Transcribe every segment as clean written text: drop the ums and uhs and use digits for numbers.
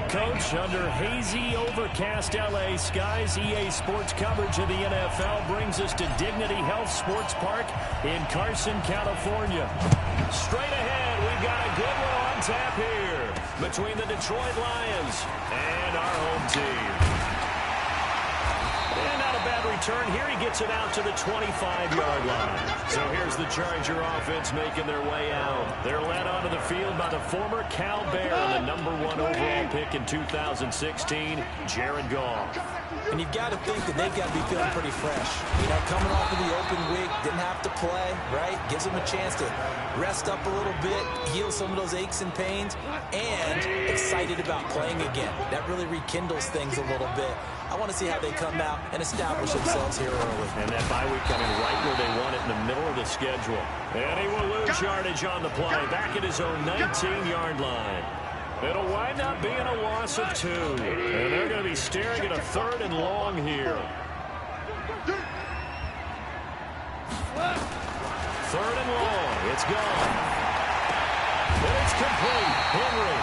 right, Coach. Under hazy, overcast L.A. skies, EA Sports coverage of the NFL brings us to Dignity Health Sports Park in Carson, California. Straight ahead, we've got a good one on tap here between the Detroit Lions and our home team. And not a bad return here. He gets it out to the 25-yard line. So here's the Charger offense making their way out. They're led onto the field by the former Cal Bear, the #1 overall pick in 2016, Jared Goff. And you've got to think that they've got to be feeling pretty fresh. You know, coming off of the open week, didn't have to play, right? Gives them a chance to rest up a little bit, heal some of those aches and pains, and excited about playing again. That really rekindles things a little bit. I want to see how they come out and establish themselves here early. And that bye week coming right where they want it, in the middle of the schedule. And he will lose yardage on the play, back at his own 19-yard line. It'll wind up being a loss of 2. And they're going to be staring at a 3rd and long here. 3rd and long. It's gone. And it's complete. Henry.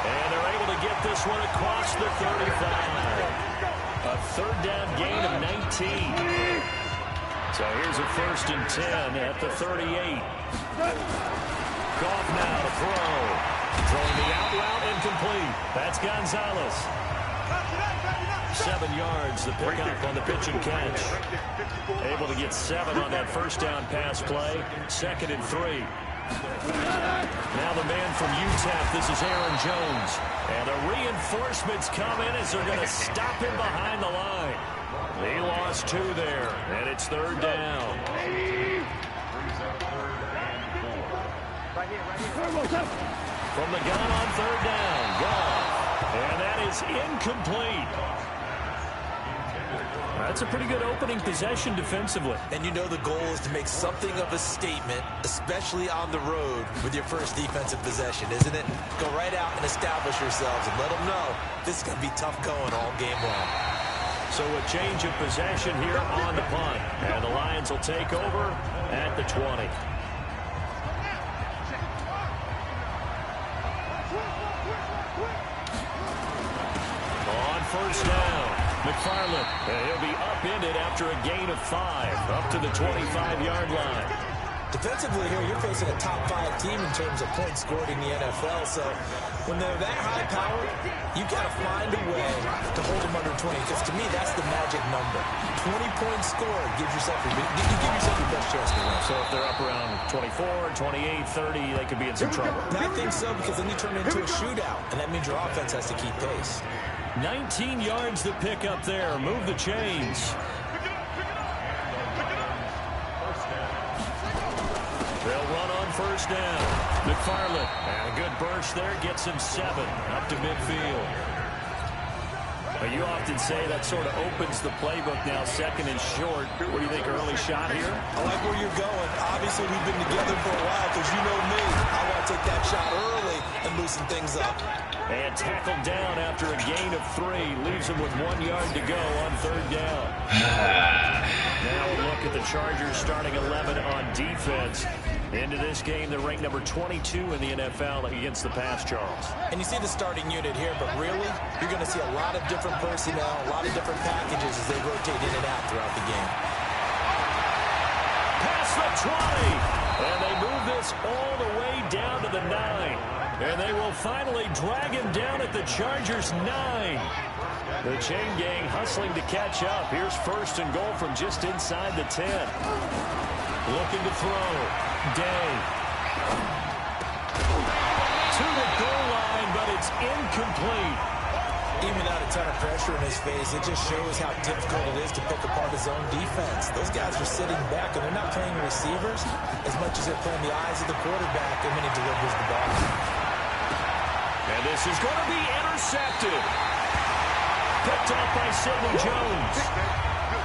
And they're able to get this one across the 35. A 3rd down gain of 19. So here's a 1st and 10 at the 38. Goff now to throw. Throwing the out route incomplete. That's Gonzalez. 7 yards, the pickup on the pitch and catch. Able to get 7 on that 1st down pass play. 2nd and 3. Now the man from UTEP, this is Aaron Jones. And the reinforcements come in as they're going to stop him behind the line. He lost 2 there, and it's 3rd down. From the gun on 3rd down, Goff. And that is incomplete. That's a pretty good opening possession defensively. And you know the goal is to make something of a statement, especially on the road with your first defensive possession, isn't it? Go right out and establish yourselves and let them know this is going to be tough going all game long. So a change of possession here on the punt. And the Lions will take over at the 20. On 1st down. McFarland, he'll be upended after a gain of 5, up to the 25-yard line. Defensively here, you're facing a top-5 team in terms of points scored in the NFL, so when they're that high-powered, you've got to find a way to hold them under 20, because to me, that's the magic number. 20 points scored gives yourself your best chance to win. So if they're up around 24, 28, 30, they could be in some trouble. And I think so, because then you turn it into a shootout, and that means your offense has to keep pace. 19 yards to pick up there. Move the chains. They'll run on 1st down. McFarland, and a good burst there, gets him 7 up to midfield. But you often say that sort of opens the playbook now, 2nd and short. What do you think, early shot here? I like where you're going. Obviously, we've been together for a while, because you know me. I want to take that shot early and loosen things up. And tackled down after a gain of 3. Leaves him with 1 yard to go on 3rd down. Now a look at the Chargers starting 11 on defense. Into this game, they're ranked number 22 in the NFL against the pass, Charles. And you see the starting unit here, but really, you're going to see a lot of different personnel, a lot of different packages as they rotate in and out throughout the game. Past the 20. And they move this all the way down to the 9. And they will finally drag him down at the Chargers' 9. The chain gang hustling to catch up. Here's 1st and goal from just inside the 10. Looking to throw. Day. To the goal line, but it's incomplete. Even without a ton of pressure in his face, it just shows how difficult it is to pick apart his own defense. Those guys are sitting back, and they're not playing receivers as much as they're playing the eyes of the quarterback, and when he delivers the ball. And this is going to be intercepted. Picked off by Sidney Jones.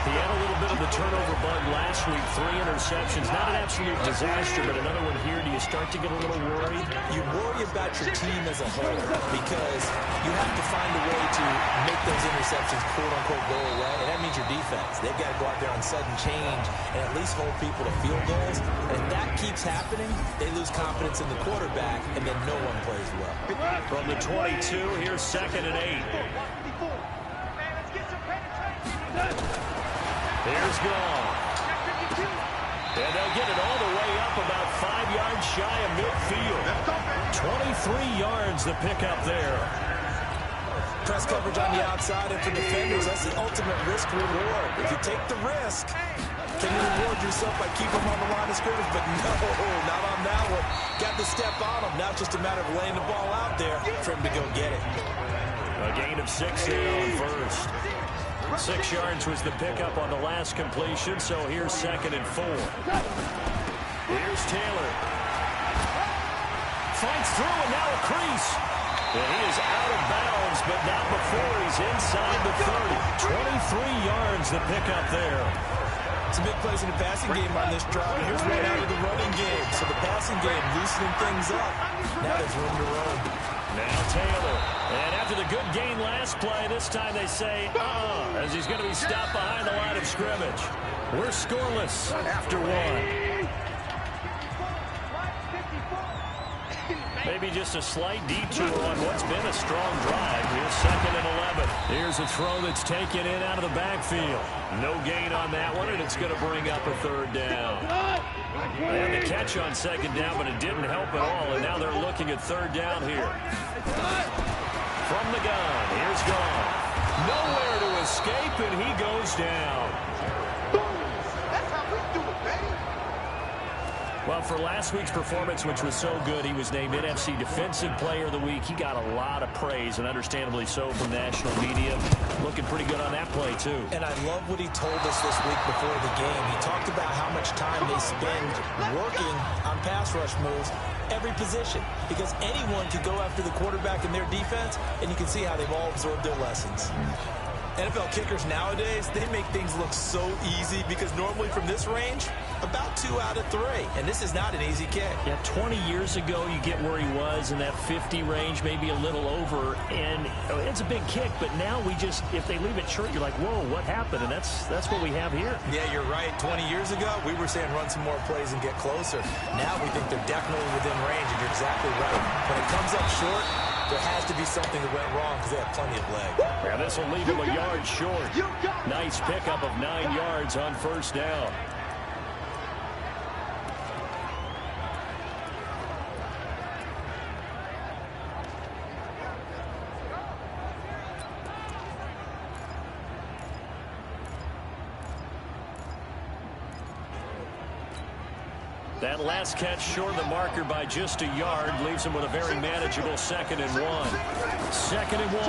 He had a little bit of the turnover bug last week. 3 interceptions. Not an absolute disaster, but another one here. Do you start to get a little worried? You worry about your team as a whole because you have to find a way to make those interceptions, quote-unquote, go away, and that means your defense. They've got to go out there on sudden change and at least hold people to field goals. And if that keeps happening, they lose confidence in the quarterback, and then no one plays well. From the 22, here's 2nd and 8. Here's Gone. And they'll get it all the way up about 5 yards shy of midfield. 23 yards the pickup there. Press coverage on the outside, and for defenders, that's the ultimate risk reward. If you take the risk, can you reward yourself by keeping them on the line of scrimmage? But no, not on that one. Got the step on them. Now it's just a matter of laying the ball out there for him to go get it. A gain of 6 there on first. 6 yards was the pickup on the last completion, so here's 2nd and 4. Here's Taylor. Fights through, and now a crease. And he is out of bounds, but not before he's inside the 30. 23 yards the pickup there. Some big plays in the passing game on this drive, and here's right out of the running game. So the passing game loosening things up. Now there's room to run. Now Taylor. And after the good gain last play, this time they say, as he's going to be stopped behind the line of scrimmage. We're scoreless after 1. Maybe just a slight detour on what's been a strong drive. Here's 2nd and 11. Here's a throw that's taken in out of the backfield. No gain on that one, and it's going to bring up a 3rd down. They had the catch on 2nd down, but it didn't help at all, and now they're looking at 3rd down here. From the gun, here's Gone. Nowhere to escape, and he goes down. Well, for last week's performance, which was so good, he was named NFC Defensive Player of the Week. He got a lot of praise, and understandably so, from national media. Looking pretty good on that play, too. And I love what he told us this week before the game. He talked about how much time they spend working on pass rush moves, every position, because anyone could go after the quarterback in their defense, and you can see how they've all absorbed their lessons. NFL kickers nowadays, they make things look so easy because normally from this range, about 2 out of 3. And this is not an easy kick. Yeah, 20 years ago, you get where he was in that 50 range, maybe a little over, and it's a big kick. But now we just, if they leave it short, you're like, whoa, what happened? And that's what we have here. Yeah, you're right. 20 years ago, we were saying run some more plays and get closer. Now we think they're definitely within range, and you're exactly right. When it comes up short, there has to be something that went wrong because they have plenty of leg. Yeah, this will leave him a yard short. Nice pickup of 9 yards on 1st down. That last catch short of the marker by just a yard leaves him with a very manageable 2nd and 1. 2nd and 1.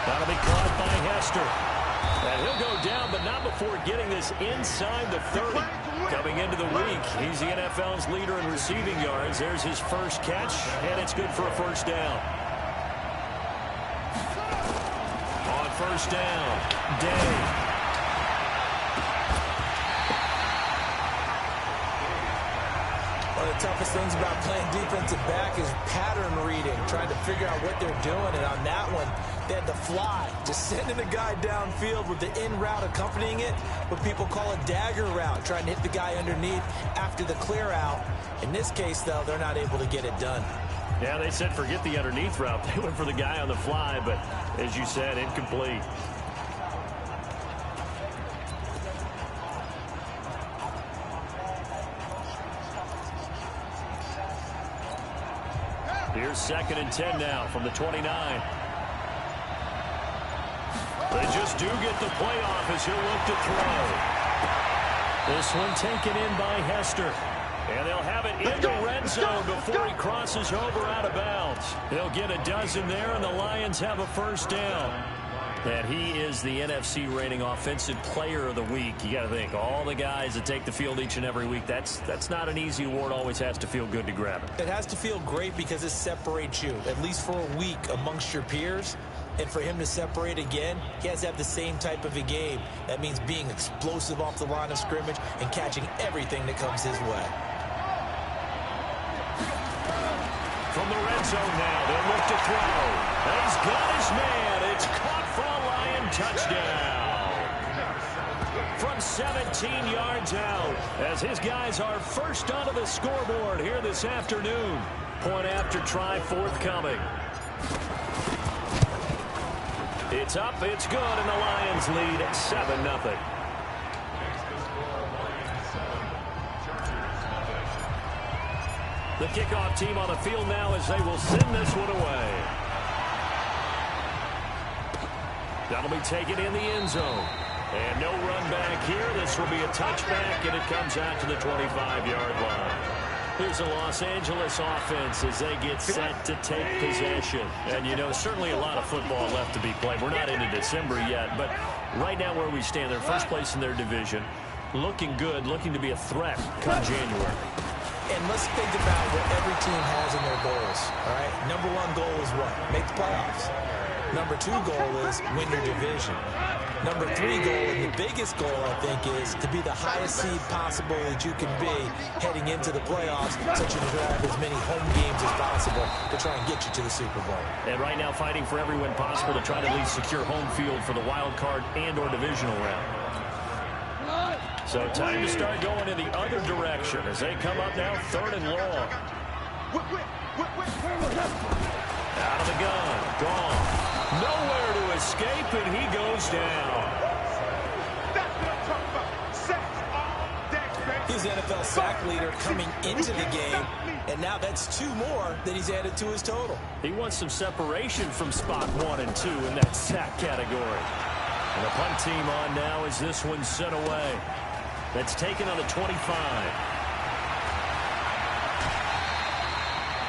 That'll be caught by Hester. And he'll go down, but not before getting this inside the 30. Coming into the week, he's the NFL's leader in receiving yards. There's his first catch, and it's good for a 1st down. On 1st down, Day. One of the toughest things about playing defensive back is pattern reading, trying to figure out what they're doing. And on that one, they had the fly, just sending a guy downfield with the in route accompanying it, what people call a dagger route, trying to hit the guy underneath after the clear out. In this case, though, they're not able to get it done. Yeah, they said forget the underneath route. They went for the guy on the fly, but as you said, incomplete. Here's 2nd and 10 now from the 29. They just do get the playoff as he'll look to throw. This one taken in by Hester. And they'll have it in the red zone before he crosses over out of bounds. They'll get a dozen there, and the Lions have a 1st down. And he is the NFC reigning offensive player of the week. You got to think, all the guys that take the field each and every week, that's not an easy award. Always has to feel good to grab it. It has to feel great because it separates you, at least for a week, amongst your peers. And for him to separate again, he has to have the same type of a game. That means being explosive off the line of scrimmage and catching everything that comes his way. From the red zone now, they'll look to throw. And he's got his man. It's caught for a Lion touchdown. from 17 yards out as his guys are first onto the scoreboard here this afternoon. Point after try forthcoming. It's up, it's good, and the Lions lead at 7-0. The kickoff team on the field now as they will send this one away. That'll be taken in the end zone. And no run back here. This will be a touchback, and it comes out to the 25-yard line. Here's the Los Angeles offense as they get set to take possession. And, you know, certainly a lot of football left to be played. We're not into December yet, but right now where we stand, they're first place in their division. Looking good, looking to be a threat come January. And let's think about what every team has in their goals, all right? Number one goal is what? Make the playoffs. Number two goal is win your division. Number three goal, and the biggest goal, I think, is to be the highest seed possible that you can be heading into the playoffs, so you can have as many home games as possible to try and get you to the Super Bowl. And right now fighting for every win possible to try to at least secure home field for the wild card and or divisional round. So time to start going in the other direction as they come up now, 3rd and long. Out of the gun, gone. Nowhere to escape, and he goes down. He's the NFL sack leader coming into the game, and now that's 2 more that he's added to his total. He wants some separation from spot 1 and 2 in that sack category. And the punt team on now as this one's sent away. That's taken on the 25.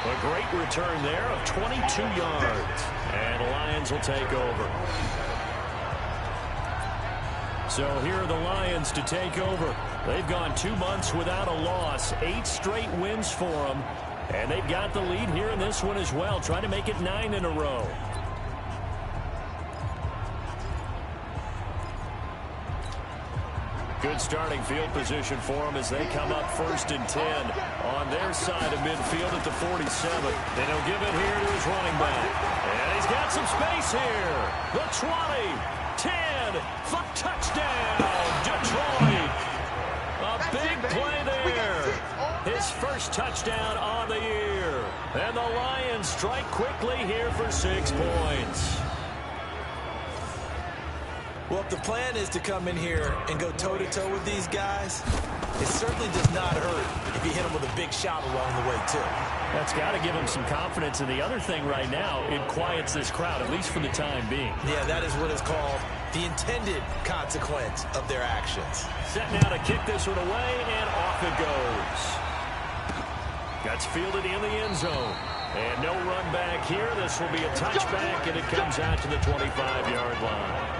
A great return there of 22 yards. And the Lions will take over. So here are the Lions to take over. They've gone 2 months without a loss. 8 straight wins for them. And they've got the lead here in this one as well. Trying to make it 9 in a row. Good starting field position for them as they come up 1st and 10 on their side of midfield at the 47. Then he'll give it here to his running back. And he's got some space here. The 20, 10, for touchdown, Detroit. A big play there. His first touchdown on the year. And the Lions strike quickly here for 6 points. Well, if the plan is to come in here and go toe-to-toe with these guys, it certainly does not hurt if you hit them with a big shot along the way, too. That's got to give them some confidence. And the other thing right now, it quiets this crowd, at least for the time being. Yeah, that is what is called the intended consequence of their actions. Set now to kick this one away, and off it goes. That's fielded in the end zone. And no run back here. This will be a touchback, and it comes out to the 25-yard line.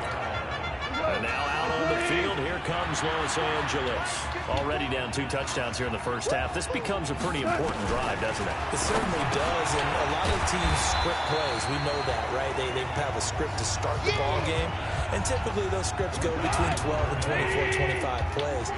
And now out on the field, here comes Los Angeles. Already down 2 touchdowns here in the first half. This becomes a pretty important drive, doesn't it? It certainly does, and a lot of teams script plays. We know that, right? They have a script to start the ball game, and typically those scripts go between 12 and 24, 25 plays.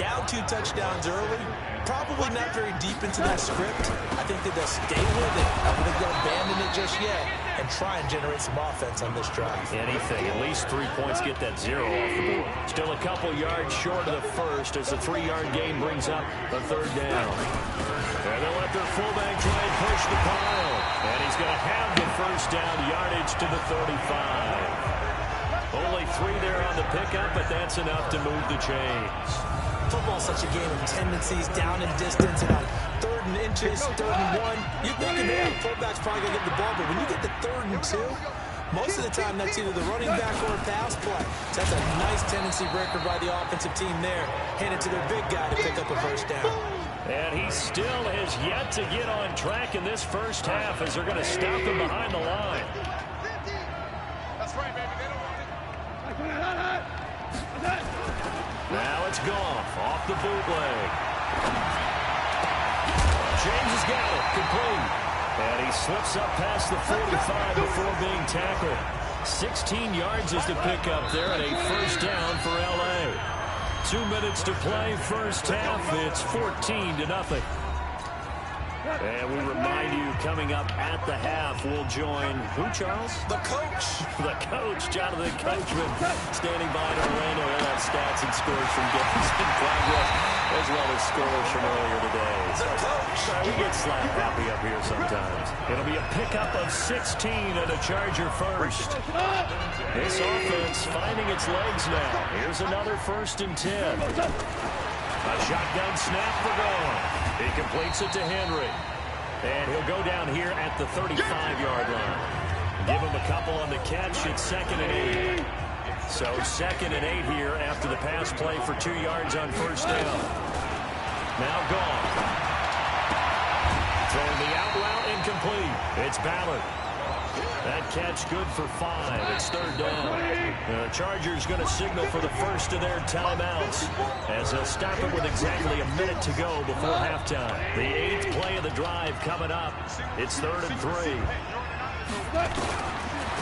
Down 2 touchdowns early, probably not very deep into that script. I think that they'll stay with it. I don't think they'll abandon it just yet and try and generate some offense on this drive. Anything. At least 3 points, get that 0 off the board. Still a couple yards short of the first as the 3-yard gain brings up the 3rd down. And they'll let their fullback try and push the pile. And he's going to have the first down yardage to the 35. Only 3 there on the pickup, but that's enough to move the chains. Football's such a game of tendencies, down in distance, and on 3rd and inches, 3rd and 1. You're thinking, man, fullback's probably going to get the ball, but when you get to 3rd and 2, most of the time that's either the running back or a pass play. So that's a nice tendency breaker by the offensive team there. Hand it to their big guy to pick up a first down. And he still has yet to get on track in this first half as they're going to stop him behind the line. That's right, baby. They don't want it. Now it's Goff off the bootleg. James has got it, complete. And he slips up past the 45 before being tackled. 16 yards is the pickup there and a first down for L.A. 2 minutes to play first half. It's 14-0. And we remind you, coming up at the half, we'll join who, Charles? The coach. The coach, Jonathan Coachman, standing by in Orlando. He'll have stats and scores from games in progress, as well as scores from earlier today. The coach. We get slap happy up here sometimes. It'll be a pickup of 16 and a Charger first. This offense finding its legs now. Here's another 1st and 10. A shotgun snap for Goff. He completes it to Henry. And he'll go down here at the 35-yard line. Give him a couple on the catch. It's 2nd and 8. So 2nd and 8 here after the pass play for 2 yards on 1st down. Now Goff. Throwing the out route incomplete. It's Ballard. That catch good for 5. It's 3rd down. The Chargers going to signal for the first of their timeouts as they'll stop it with exactly a minute to go before halftime. The 8th play of the drive coming up. It's 3rd and 3.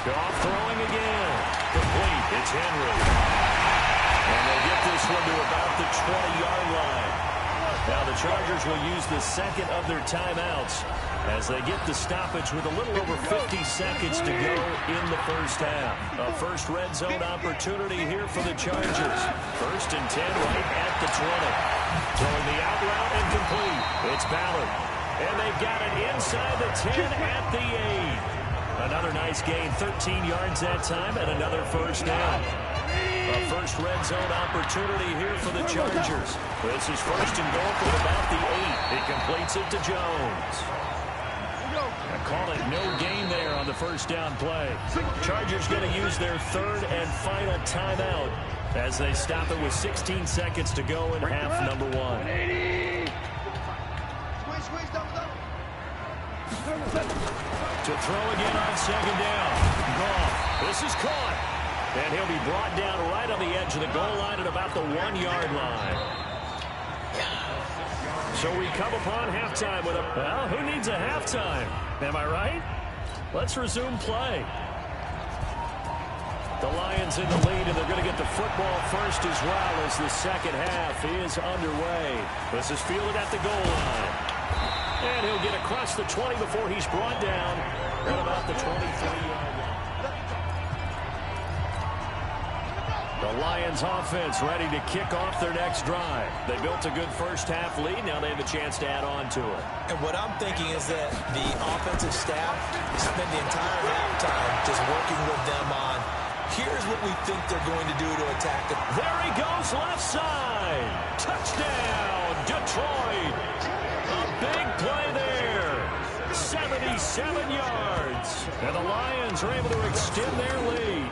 Goff throwing again. Complete. It's Henry. And they get this one to about the 20-yard line. Now the Chargers will use the 2nd of their timeouts as they get the stoppage with a little over 50 seconds to go in the first half. A first red zone opportunity here for the Chargers. 1st and 10 right at the 20. Throwing the out route incomplete. It's Ballard. And they've got it inside the 10 at the 8. Another nice gain, 13 yards that time, and another 1st down. A first red zone opportunity here for the Chargers. This is 1st and goal from about the 8. He completes it to Jones. I call it no gain there on the 1st down play. Chargers going to use their 3rd and final timeout as they stop it with 16 seconds to go in half number 1. To throw again on 2nd down. Goff. This is caught. And he'll be brought down right on the edge of the goal line at about the 1-yard line. So we come upon halftime with a... Well, who needs a halftime? Am I right? Let's resume play. The Lions in the lead, and they're going to get the football first as well as the 2nd half is underway. This is fielded at the goal line. And he'll get across the 20 before he's brought down at about the 23-yard line. The Lions offense ready to kick off their next drive. They built a good first half lead. Now they have a chance to add on to it. And what I'm thinking is that the offensive staff spent the entire halftime just working with them on, here's what we think they're going to do to attack them. There he goes, left side. Touchdown, Detroit. A big play there. 77 yards. And the Lions are able to extend their lead.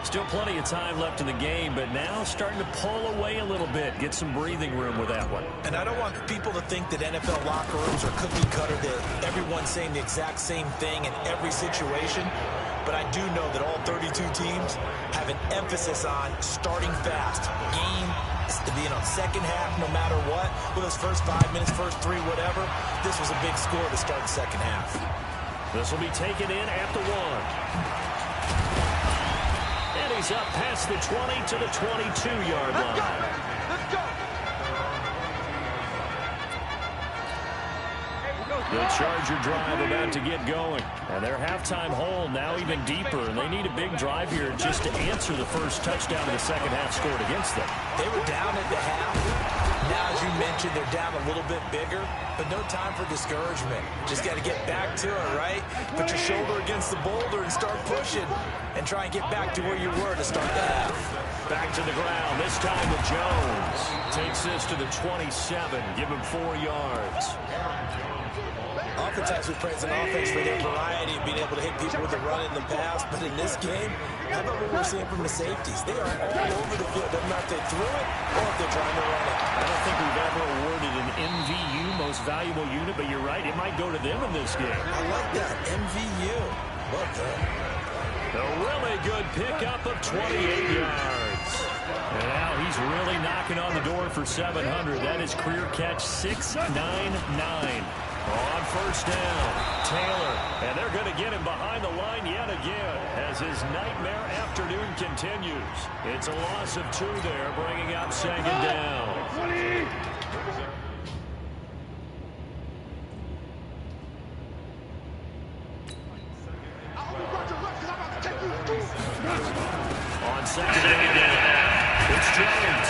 Still plenty of time left in the game, but now starting to pull away a little bit, get some breathing room with that one. And I don't want people to think that NFL locker rooms are cookie cutter, that everyone's saying the exact same thing in every situation. But I do know that all 32 teams have an emphasis on starting fast. Game, second half, no matter what. With those first 5 minutes, first 3, whatever. This was a big score to start the second half. This will be taken in at the 1. And he's up past the 20 to the 22-yard line. Let's go. The Charger drive about to get going. And their halftime hole now even deeper. And they need a big drive here just to answer the first touchdown of the second half scored against them. They were down at the half. Now, as you mentioned, they're down a little bit bigger, but no time for discouragement. Just got to get back to it, right? Put your shoulder against the boulder and start pushing and try and get back to where you were to start the half. Back to the ground, this time with Jones. Takes this to the 27, give him 4 yards. Oftentimes we praise an offense for their variety of being able to hit people with the run in the pass, but in this game, how about what we're seeing from the safeties? They are all over the field. Doesn't matter if they threw it or if they're trying to run it. I don't think we've ever awarded an MVU, most valuable unit, but you're right, it might go to them in this game. I like that, MVU. Well done. A really good pickup of 28 yards. And now he's really knocking on the door for 700. That is career catch 699. On first down, Taylor, and they're going to get him behind the line yet again as his nightmare afternoon continues. It's a loss of 2 there, bringing up 2nd down. on second down. It's Jones.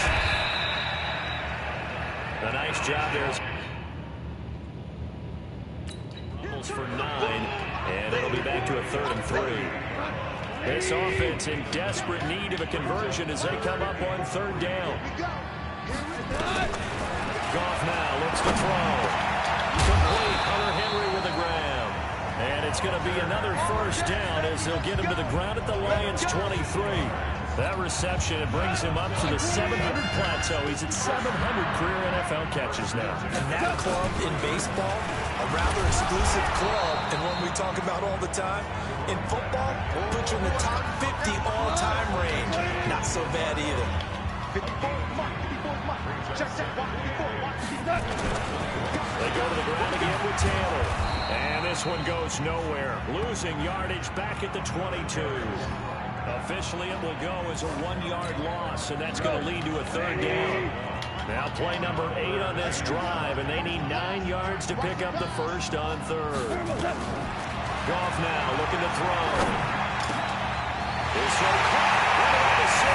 A nice job there. Almost for 9, and it'll be back to a 3rd and 3. This offense in desperate need of a conversion as they come up on 3rd down. Goff now looks to throw. Complete. Hunter Henry with the grab. And it's going to be another 1st down as they'll get him to the ground at the Lions' 23. That reception, it brings him up to the 700 plateau. He's at 700 career NFL catches now. And that club in baseball, a rather exclusive club, and one we talk about all the time. In football, put you in the top 50 all-time range. Not so bad either. They go to the ground again with Taylor. And this one goes nowhere. Losing yardage back at the 22. Officially, it will go as a 1-yard loss, and that's going to lead to a 3rd down. Now play number 8 on this drive, and they need 9 yards to pick up the 1st on 3rd. Goff now looking to throw. This one caught right at the 6.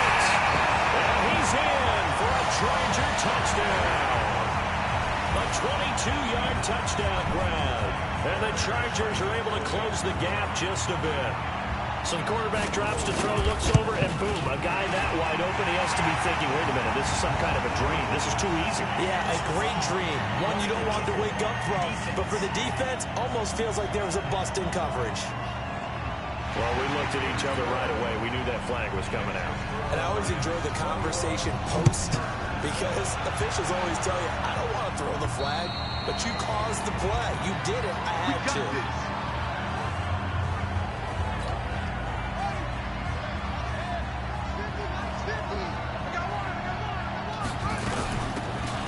And he's in for a Charger touchdown. A 22-yard touchdown grab. And the Chargers are able to close the gap just a bit. So the quarterback drops to throw, looks over, and boom, a guy that wide open, he has to be thinking, wait a minute, this is some kind of a dream. This is too easy. Yeah, a great dream. One you don't want to wake up from. But for the defense, almost feels like there was a bust in coverage. Well, we looked at each other right away. We knew that flag was coming out. And I always enjoy the conversation post because officials always tell you, I don't want to throw the flag, but you caused the play. You did it. I had to.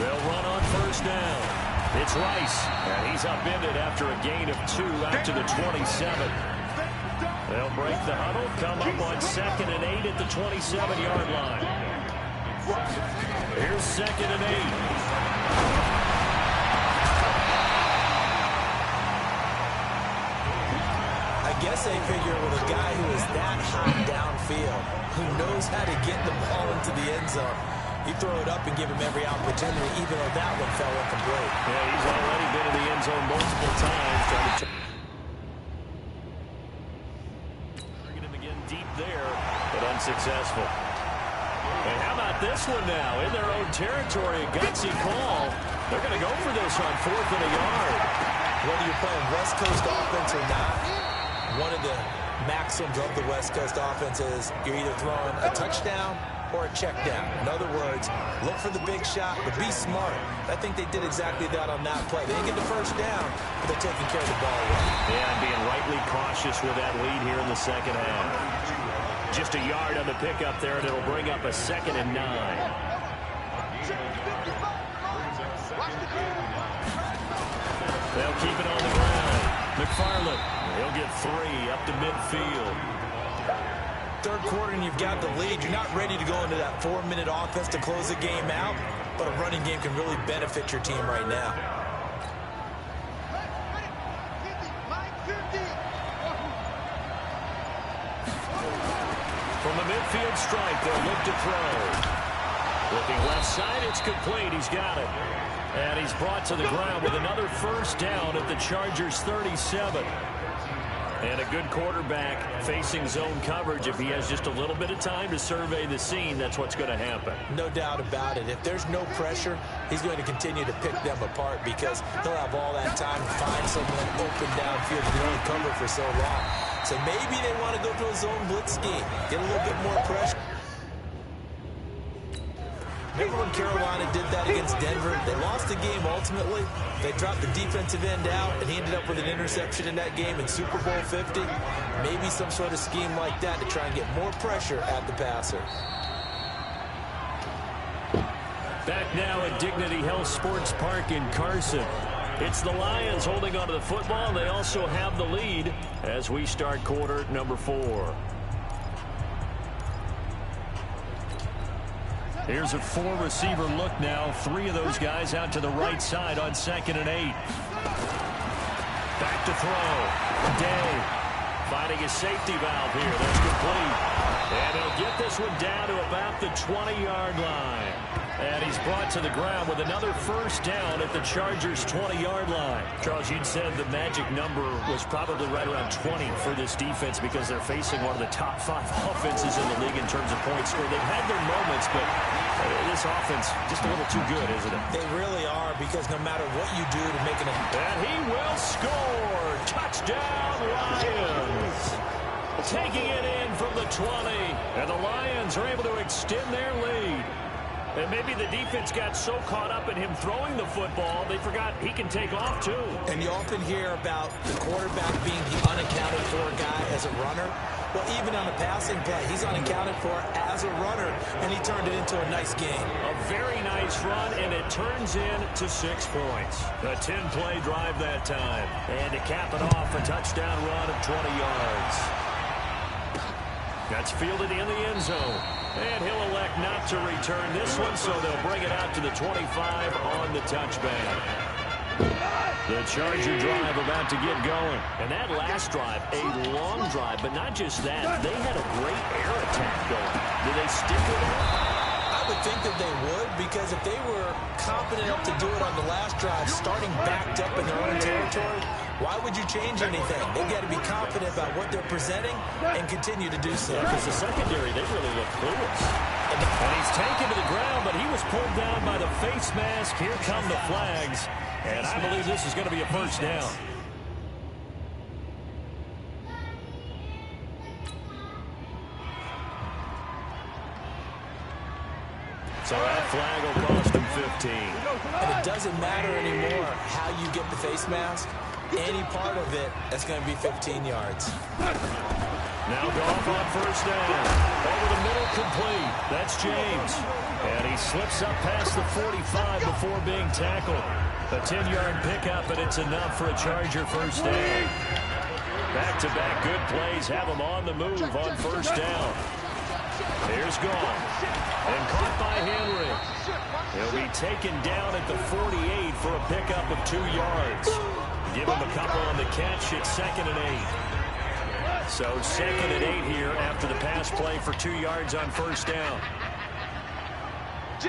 They'll run on 1st down. It's Rice, and he's upended after a gain of 2 out to the 27. They'll break the huddle, come up on 2nd and 8 at the 27-yard line. Here's 2nd and 8. I guess they figure with a guy who is that hot downfield, who knows how to get the ball into the end zone, you throw it up and give him every opportunity, even though that one fell incomplete. Yeah, he's already been in the end zone multiple times. Trying to target him again deep there, but unsuccessful. And how about this one now? In their own territory, a gutsy call. They're going to go for this on 4th and a yard. Whether you're playing West Coast offense or not, one of the maxims of the West Coast offense is you're either throwing a touchdown or a check down. In other words, look for the big shot, but be smart. I think they did exactly that on that play. They didn't get the 1st down, but they're taking care of the ball well. Yeah, and being rightly cautious with that lead here in the 2nd half. Just a yard on the pickup there, and it'll bring up a 2nd and 9. They'll keep it on the ground. McFarland, he'll get 3 up to midfield. 3rd quarter and you've got the lead. You're not ready to go into that 4-minute offense to close the game out, but a running game can really benefit your team right now. From the midfield stripe, they'll look to throw. Looking left side, it's complete. He's got it. And he's brought to the ground with another 1st down at the Chargers' 37. And a good quarterback facing zone coverage. If he has just a little bit of time to survey the scene, that's what's going to happen. No doubt about it. If there's no pressure, he's going to continue to pick them apart because he'll have all that time to find someone open downfield that can only cover for so long. So maybe they want to go to a zone blitz scheme, get a little bit more pressure. Remember when Carolina did that against Denver? They lost the game ultimately. They dropped the defensive end out, and he ended up with an interception in that game in Super Bowl 50. Maybe some sort of scheme like that to try and get more pressure at the passer. Back now at Dignity Health Sports Park in Carson. It's the Lions holding onto the football. They also have the lead as we start quarter number 4. Here's a 4-receiver look now. 3 of those guys out to the right side on 2nd and 8. Back to throw. Day finding a safety valve here. That's complete. And he'll get this one down to about the 20-yard line. And he's brought to the ground with another first down at the Chargers' 20-yard line. Charles, you'd said the magic number was probably right around 20 for this defense because they're facing one of the top 5 offenses in the league in terms of points scored. They've had their moments, but this offense just a little too good, isn't it? They really are, because no matter what you do to make it a... And he will score. Touchdown, Lions. Taking it in from the 20. And the Lions are able to extend their lead. And maybe the defense got so caught up in him throwing the football, they forgot he can take off, too. And you often hear about the quarterback being the unaccounted for guy as a runner. Well, even on a passing play, he's unaccounted for as a runner, and he turned it into a nice game. A very nice run, and it turns into 6 points. A 10-play drive that time. And to cap it off, a touchdown run of 20 yards. That's fielded in the end zone. And he'll elect not to return this one, so they'll bring it out to the 25 on the touchback. The Charger drive about to get going. And that last drive, a long drive, but not just that. They had a great air attack going. Did they stick with it? I would think that they would, because if they were confident enough to do it on the last drive, starting backed up in their own territory, why would you change anything? They've got to be confident about what they're presenting and continue to do so. Because the secondary, they really look clueless. And he's taken to the ground, but he was pulled down by the face mask. Here come the flags. And I believe this is going to be a first down. So that flag will cost him 15. And it doesn't matter anymore how you get the face mask. Any part of it, that's going to be 15 yards. Now Goff on first down. Over the middle, complete. That's James. And he slips up past the 45 before being tackled. A 10-yard pickup, and it's enough for a Charger first down. Back-to-back good plays have him on the move on first down. Here's Goff. And caught by Henry. He'll be taken down at the 48 for a pickup of 2 yards. Give him a couple on the catch. It's 2nd and 8. So 2nd and 8 here after the pass play for 2 yards on first down. To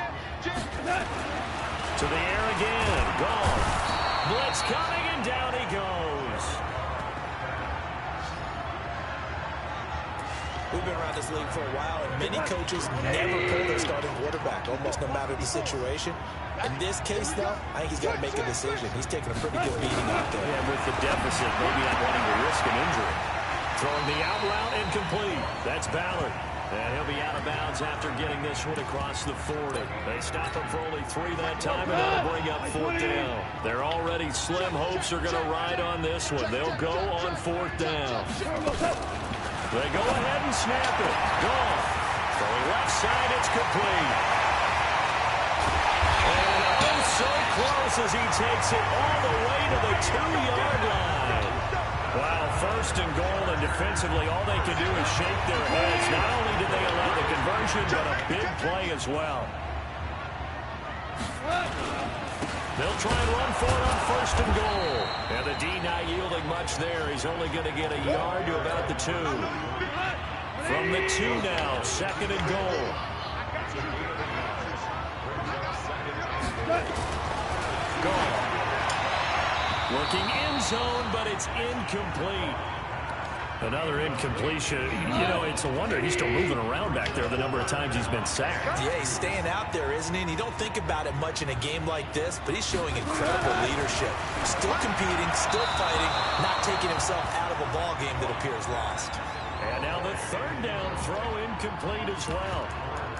the air again. Goff. Blitz coming, and down he goes. We've been around this league for a while, and many coaches never pull their starting quarterback, almost no matter the situation. In this case, though, I think he's got to make a decision. He's taking a pretty good beating out there. Yeah, with the deficit, maybe not wanting to risk an injury. Throwing the out route, incomplete. That's Ballard. And he'll be out of bounds after getting this one across the 40. They stop him for only 3 that time, and that'll bring up 4th down. Their already slim hopes are going to ride on this one. They'll go on 4th down. They go ahead and snap it. Goff. Throwing left side, it's complete. And oh, so close as he takes it all the way to the 2-yard line. Wow, 1st and goal, and defensively, all they can do is shake their heads. Not only did they allow the conversion, but a big play as well. They'll try and run for it on 1st and goal. And the D not yielding much there. He's only going to get a yard to about the 2. From the 2 now, 2nd and goal. Goal. Working end zone, but it's incomplete. Another incompletion. You know, it's a wonder he's still moving around back there the number of times he's been sacked. Yeah, he's staying out there, isn't he? And you don't think about it much in a game like this, but he's showing incredible leadership. Still competing, still fighting, not taking himself out of a ball game that appears lost. And now the 3rd down throw incomplete as well.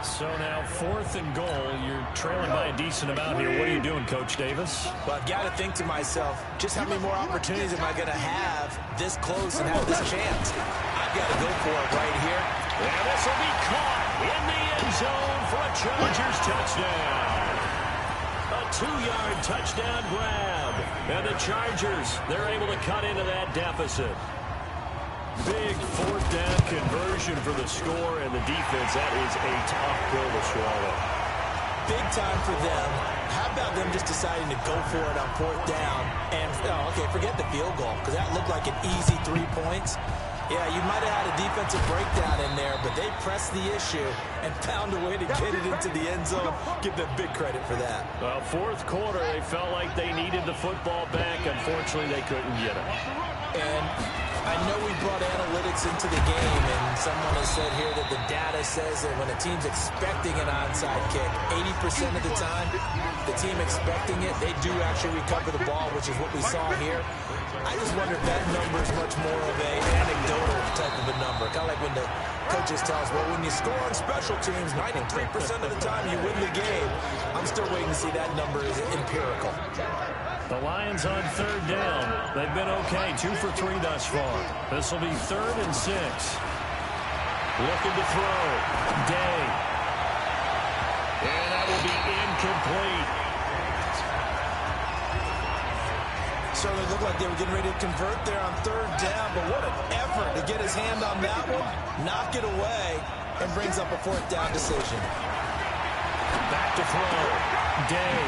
So now 4th and goal. You're trailing by a decent amount here. What are you doing, Coach Davis? Well, I've got to think to myself, just how many more opportunities am I going to have this close and have this chance? I've got to go for it right here. And this will be caught in the end zone for a Chargers touchdown. A 2-yard touchdown grab. And the Chargers, they're able to cut into that deficit. Big 4th down conversion for the score, and the defense, that is a tough pill to swallow. Big time for them. How about them just deciding to go for it on 4th down? And, oh, okay, forget the field goal, because that looked like an easy 3 points. Yeah, you might have had a defensive breakdown in there, but they pressed the issue and found a way to get it into the end zone. Give them big credit for that. Well, fourth quarter, they felt like they needed the football back. Unfortunately, they couldn't get it. And I know we brought analytics into the game, and someone has said here that the data says that when a team's expecting an onside kick, 80% of the time, the team expecting it, they do actually recover the ball, which is what we saw here. I just wonder if that number is much more of an anecdotal type of a number. Kind of like when the coaches tell us, well, when you score on special teams, 93% of the time you win the game. I'm still waiting to see that number is empirical. The Lions on third down. They've been okay, 2 for 3 thus far. This will be 3rd and 6. Looking to throw. Day. And that will be incomplete. Certainly looked like they were getting ready to convert there on third down, but what an effort to get his hand on that one, knock it away, and brings up a 4th down decision. Back to throw. Day.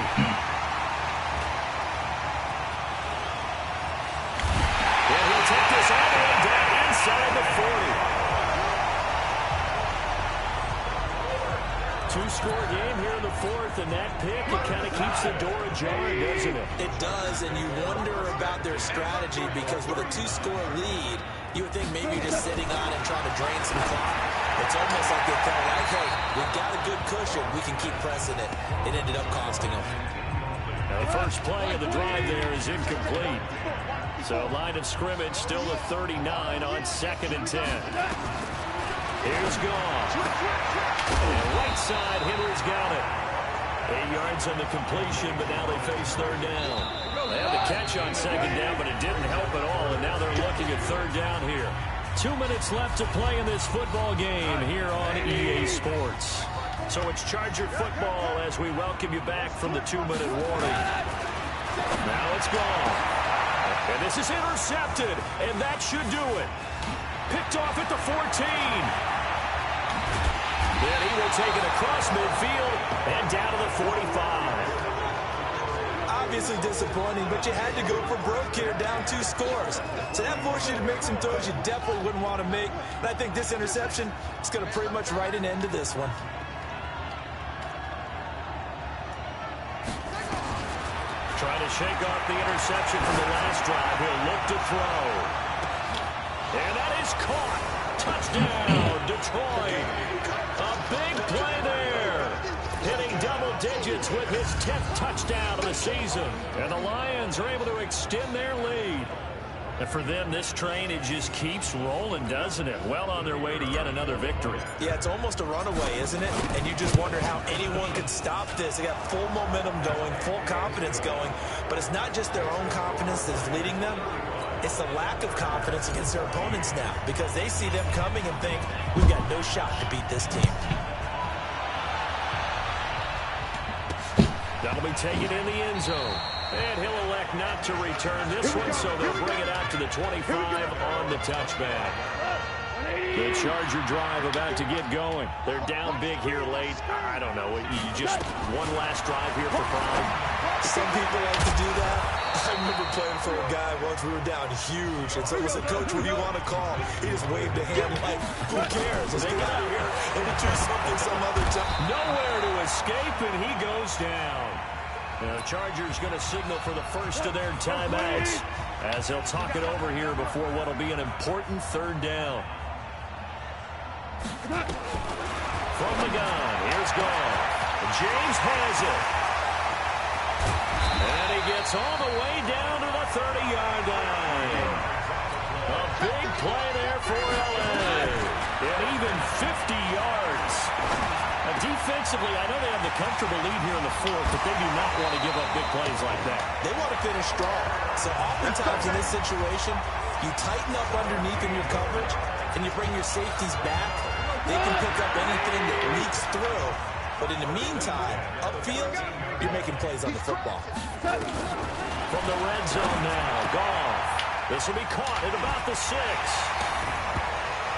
And he'll take this all the way down inside the 40. Two-score game here in the 4th, and that pick, it kind of keeps the door ajar, doesn't it? It does, and you wonder about their strategy because with a 2-score lead, you would think maybe you're just sitting on it trying to drain some clock. It's almost like they felt like, hey, we've got a good cushion. We can keep pressing it. It ended up costing them. Now the first play of the drive there is incomplete. So line of scrimmage still at 39 on 2nd and 10. Here's Goff. And right side, Henry's got it. 8 yards on the completion, but now they face 3rd down. They had the catch on 2nd down, but it didn't help at all, and now they're looking at 3rd down here. 2 minutes left to play in this football game here on EA Sports. So it's Charger football as we welcome you back from the 2-minute warning. Now it's gone. And this is intercepted, and that should do it. Picked off at the 14. Then he will take it across midfield and down to the 45. Obviously disappointing, but you had to go for broke here, down 2 scores. So that forced you to make some throws you definitely wouldn't want to make. And I think this interception is going to pretty much write an end to this one. Trying to shake off the interception from the last drive. He'll look to throw. And that is caught. Touchdown, Detroit. A big play there. Hitting double digits with his 10th touchdown of the season. And the Lions are able to extend their lead. And for them, this train, it just keeps rolling, doesn't it? Well on their way to yet another victory. Yeah, it's almost a runaway, isn't it? And you just wonder how anyone could stop this. They got full momentum going, full confidence going. But it's not just their own confidence that's leading them. It's the lack of confidence against their opponents now because they see them coming and think, we've got no shot to beat this team. That'll be taken in the end zone. And he'll elect not to return this one, so they'll bring it out to the 25 on the touchback. The Charger drive about to get going. They're down big here late. I don't know. You just one last drive here for pride. Some people like to do that. I remember playing for a guy once. We were down huge. And so he said, Coach, what do you want to call? He just waved a hand like, who cares? Let's get out of here. And we do something some other time. Nowhere to escape, and he goes down. The Chargers going to signal for the first of their timeouts as they'll talk it over here before what will be an important 3rd down. From the gun, here's Goff. James has it. And he gets all the way down to the 30-yard line. A big play there for L.A. And even 50 yards. Defensively, I know they have the comfortable lead here in the 4th, but they do not want to give up big plays like that. They want to finish strong. So oftentimes in this situation, you tighten up underneath in your coverage, and you bring your safeties back. They can pick up anything that leaks through. But in the meantime, upfield, you're making plays on the football. From the red zone now, Goff. This will be caught at about the 6.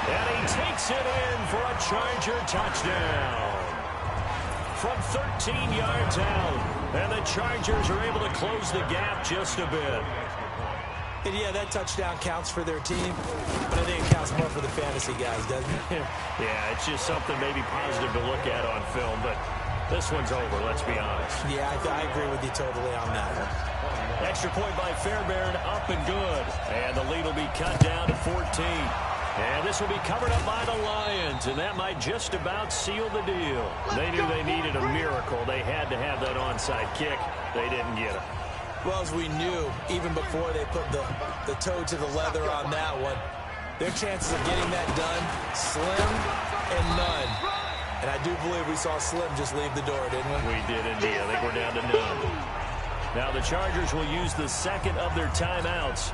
And he takes it in for a Charger touchdown. From 13 yards out. And the Chargers are able to close the gap just a bit. And yeah, that touchdown counts for their team, but I think it counts more for the fantasy guys, doesn't it? Yeah, it's just something maybe positive to look at on film, but this one's over, let's be honest. Yeah, I agree with you totally on that one. Extra point by Fairbairn, up and good. And the lead will be cut down to 14. And this will be covered up by the Lions, and that might just about seal the deal. They knew they needed a miracle. They had to have that onside kick. They didn't get it. Well, as we knew, even before they put the toe to the leather on that one, their chances of getting that done, slim and none. And I do believe we saw Slim just leave the door, didn't we? We did indeed. I think we're down to none. Now the Chargers will use the second of their timeouts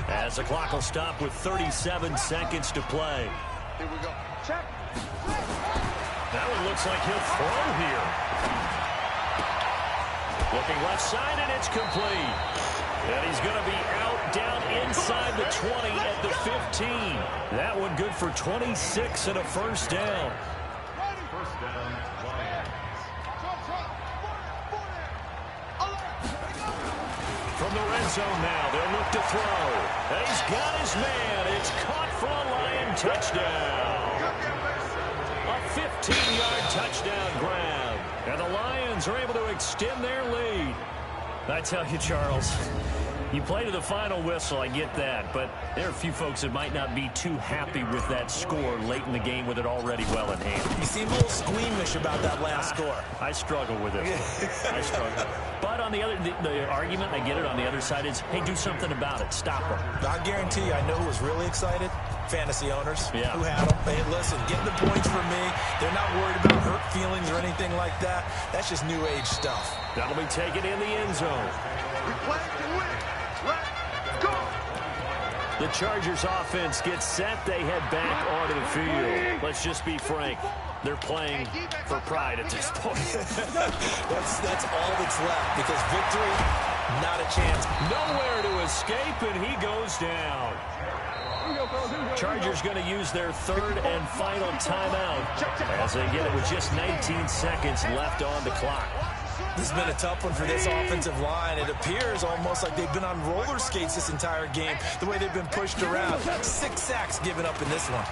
as the clock will stop with 37 seconds to play. Here we go. Check. That one looks like he'll throw here. Looking left side, and it's complete. And he's going to be out down inside the 20 at the 15. That one good for 26 and a first down. First down, Lions. From the red zone now, they'll look to throw. And he's got his man. It's caught for a Lion touchdown. A 15-yard touchdown grab. And the Lions are able to extend their lead. I tell you, Charles, you play to the final whistle, I get that, but there are a few folks that might not be too happy with that score late in the game with it already well in hand. You seem a little squeamish about that last score. I struggle with it. I struggle. But on the other, the argument, I get it, on the other side is, hey, do something about it. Stop them. I guarantee you, I know who was really excited. Fantasy owners who had them. Hey, listen, get the points from me. They're not worried about hurt feelings or anything like that. That's just new age stuff. That'll be taken in the end zone. We play to win. Let's go. The Chargers offense gets set. They head back onto the field. Let's just be frank. They're playing for pride at this point. that's all that's left, because victory, not a chance. Nowhere to escape, and he goes down. Chargers going to use their third and final timeout as they get it with just 19 seconds left on the clock. This has been a tough one for this offensive line. It appears almost like they've been on roller skates this entire game, the way they've been pushed around. 6 sacks given up in this one.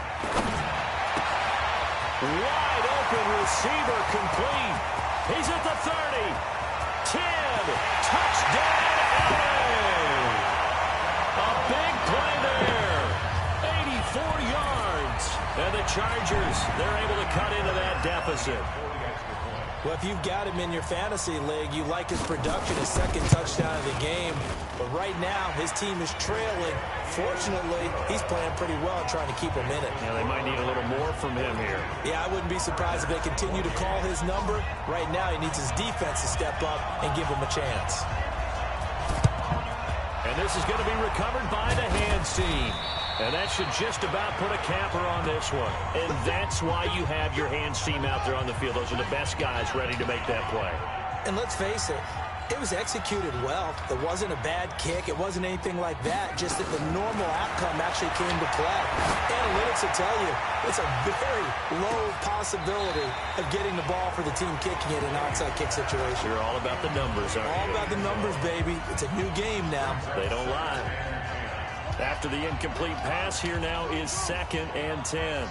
Wide open receiver complete. He's at the 30. 10. Touchdown. A big play there. 84 yards. And the Chargers, they're able to cut into that deficit. Well, if you've got him in your fantasy league, you like his production, his second touchdown of the game. But right now, his team is trailing. Fortunately, he's playing pretty well and trying to keep him in it. Yeah, they might need a little more from him here. Yeah, I wouldn't be surprised if they continue to call his number. Right now, he needs his defense to step up and give him a chance. And this is going to be recovered by the hands team. And that should just about put a capper on this one. And that's why you have your hands team out there on the field. Those are the best guys ready to make that play. And let's face it, it was executed well. It wasn't a bad kick. It wasn't anything like that. Just that the normal outcome actually came to play. Analytics will tell you it's a very low possibility of getting the ball for the team kicking it in an onside kick situation. You're all about the numbers, aren't you? All about the numbers, baby. It's a new game now. They don't lie. After the incomplete pass, here now is 2nd and 10.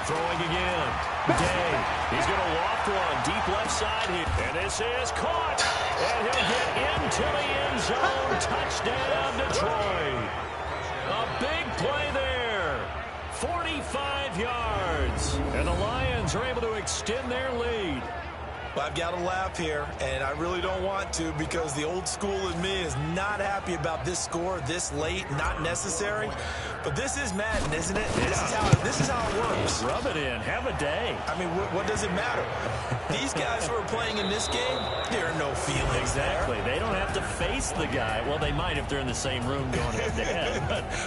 Throwing again. Day. He's going to loft one deep left side here. And this is caught. And he'll get into the end zone. Touchdown, Detroit. A big play there. 45 yards. And the Lions are able to extend their lead. Well, I've got to laugh here, and I really don't want to, because the old school in me is not happy about this score this late, not necessary. But this is Madden, isn't it? Yeah. This is how it works. Rub it in. Have a day. I mean, what does it matter? These guys who are playing in this game, there are no feelings. Exactly. There. They don't have to face the guy. Well, they might if they're in the same room going head-to-head.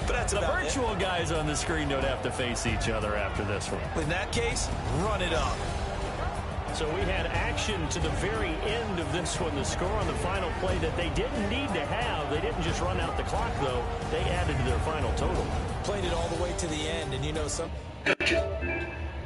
But that's the virtual guys on the screen don't have to face each other after this one. In that case, run it up. So we had action to the very end of this one. The score on the final play that they didn't need to have. They didn't just run out the clock, though. They added to their final total. Played it all the way to the end, and you know some...